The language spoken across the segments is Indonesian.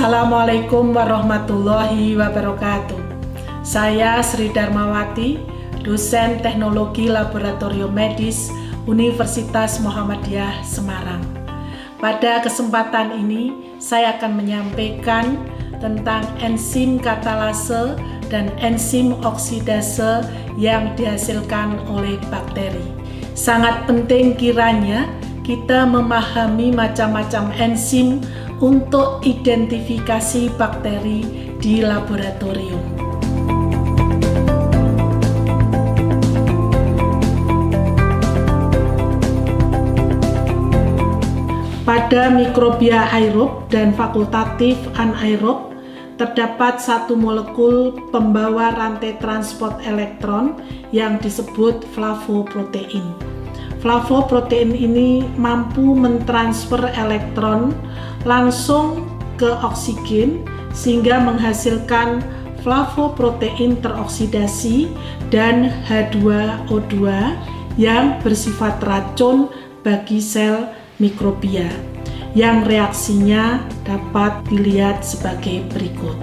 Assalamualaikum warahmatullahi wabarakatuh. Saya Sri Darmawati, dosen Teknologi Laboratorium Medis Universitas Muhammadiyah Semarang. Pada kesempatan ini, saya akan menyampaikan tentang enzim katalase dan enzim oksidase yang dihasilkan oleh bakteri. Sangat penting kiranya kita memahami macam-macam enzim untuk identifikasi bakteri di laboratorium. Pada mikrobia aerob dan fakultatif anaerob, terdapat satu molekul pembawa rantai transport elektron yang disebut flavoprotein. Flavoprotein ini mampu mentransfer elektron langsung ke oksigen sehingga menghasilkan flavoprotein teroksidasi dan H2O2 yang bersifat racun bagi sel mikrobia, yang reaksinya dapat dilihat sebagai berikut.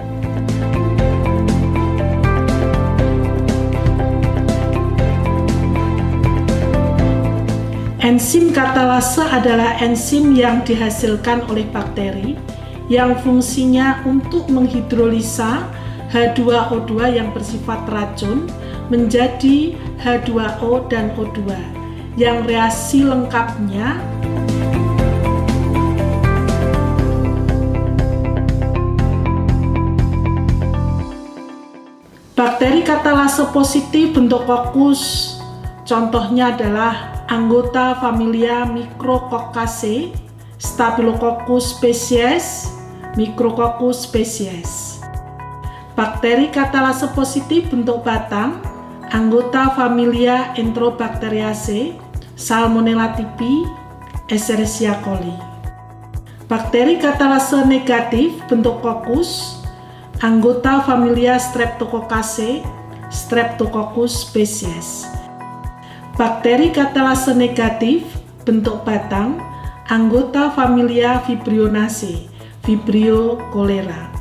Enzim katalase adalah enzim yang dihasilkan oleh bakteri yang fungsinya untuk menghidrolisa H2O2 yang bersifat racun menjadi H2O dan O2, yang reaksi lengkapnya bakteri katalase positif bentuk kokus, contohnya adalah anggota familia Micrococcaceae, Staphylococcus species, Micrococcus species. Bakteri katalase positif bentuk batang, anggota familia Enterobacteriaceae, Salmonella typhi, Escherichia coli. Bakteri katalase negatif bentuk kokus, anggota familia Streptococcaceae, Streptococcus species. Bakteri katalase negatif bentuk batang, anggota familia Vibrionaceae, Vibrio cholera.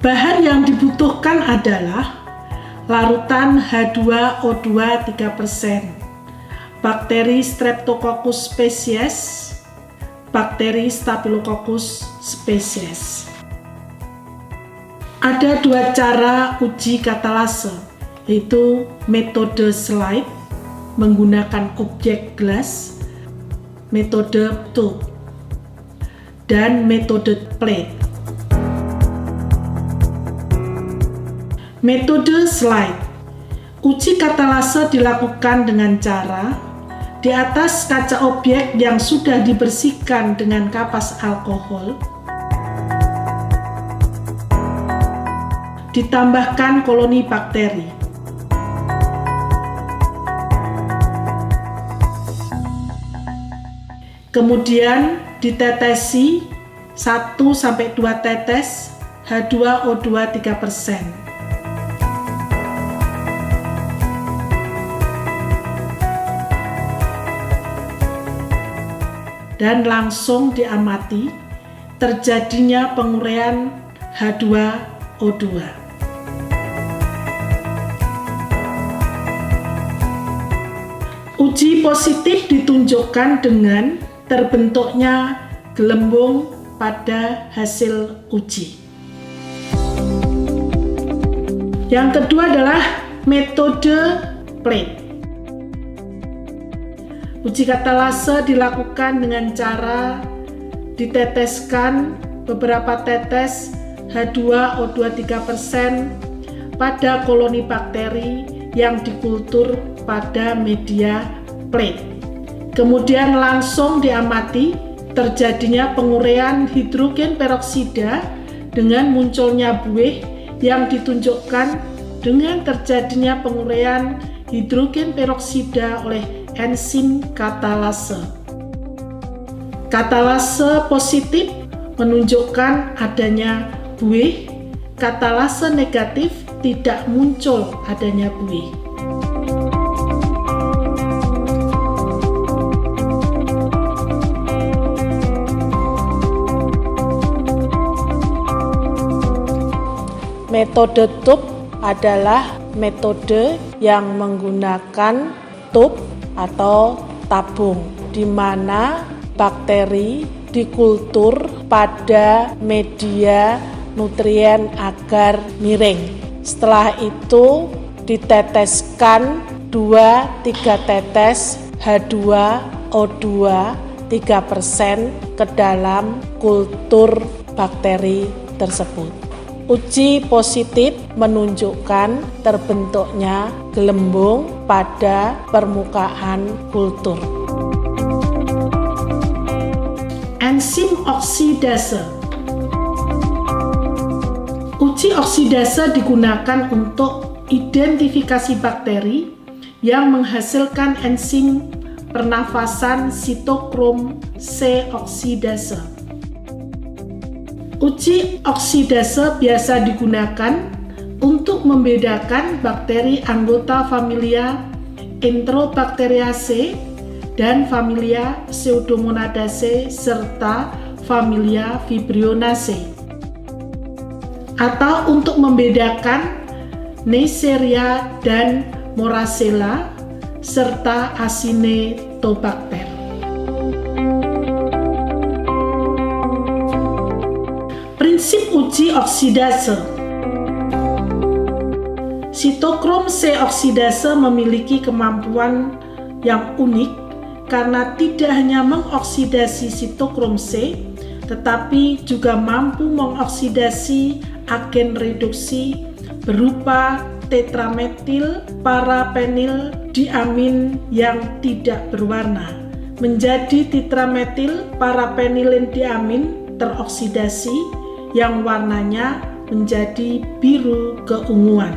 Bahan yang dibutuhkan adalah larutan H2O2 3%, bakteri Streptococcus species, bakteri Staphylococcus species. Ada dua cara uji katalase, yaitu metode slide menggunakan objek gelas, metode tube, dan metode plate. Metode slide. Uji katalase dilakukan dengan cara di atas kaca objek yang sudah dibersihkan dengan kapas alkohol, ditambahkan koloni bakteri. Kemudian ditetesi 1-2 tetes H2O2 3%. Dan langsung diamati terjadinya penguraian H2O2. Uji positif ditunjukkan dengan terbentuknya gelembung pada hasil uji. Yang kedua adalah metode plate. Uji katalase dilakukan dengan cara diteteskan beberapa tetes H2O2 3% pada koloni bakteri yang dikultur pada media plate. Kemudian langsung diamati terjadinya penguraian hidrogen peroksida dengan munculnya buih yang ditunjukkan dengan terjadinya penguraian hidrogen peroksida oleh enzim katalase. Katalase positif menunjukkan adanya buih, katalase negatif tidak muncul adanya buih. Metode tub adalah metode yang menggunakan tub atau tabung, di mana bakteri dikultur pada media nutrien agar miring. Setelah itu diteteskan 2-3 tetes H2O2 3% ke dalam kultur bakteri tersebut. Uji positif menunjukkan terbentuknya gelembung pada permukaan kultur. Enzim oksidase. Uji oksidase digunakan untuk identifikasi bakteri yang menghasilkan enzim pernafasan sitokrom C oksidase. Uji oksidase biasa digunakan untuk membedakan bakteri anggota familia Enterobacteriaceae dan familia Pseudomonadaceae serta familia Vibrionaceae, atau untuk membedakan Neisseria dan Moracella serta Acinetobacter. Prinsip uji oksidase. Sitokrom C oksidase memiliki kemampuan yang unik karena tidak hanya mengoksidasi sitokrom C, tetapi juga mampu mengoksidasi agen reduksi berupa tetrametil parapenil diamin yang tidak berwarna menjadi tetrametil parapenilin diamin teroksidasi yang warnanya menjadi biru keunguan.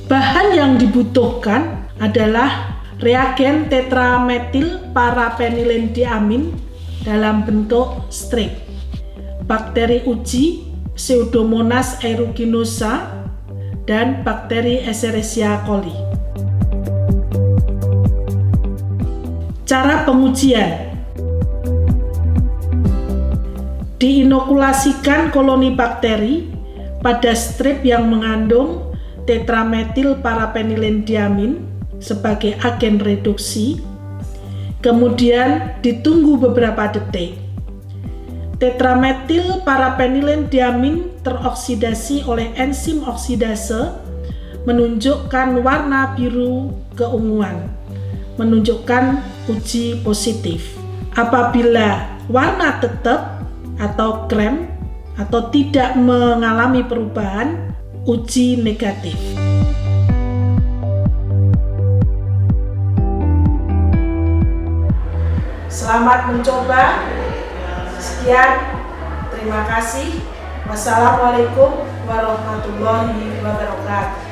Bahan yang dibutuhkan adalah reagen tetrametil parapenilin diamin dalam bentuk strip, bakteri uji Pseudomonas aeruginosa, dan bakteri Escherichia coli. Cara pengujian: diinokulasikan koloni bakteri pada strip yang mengandung tetrametil parapenilin diamin sebagai agen reduksi, kemudian ditunggu beberapa detik. Tetrametil parapenilin diamin teroksidasi oleh enzim oksidase menunjukkan warna biru keunguan, menunjukkan uji positif. Apabila warna tetap atau krem atau tidak mengalami perubahan, uji negatif. Selamat mencoba. Sekian, terima kasih. Wassalamualaikum warahmatullahi wabarakatuh.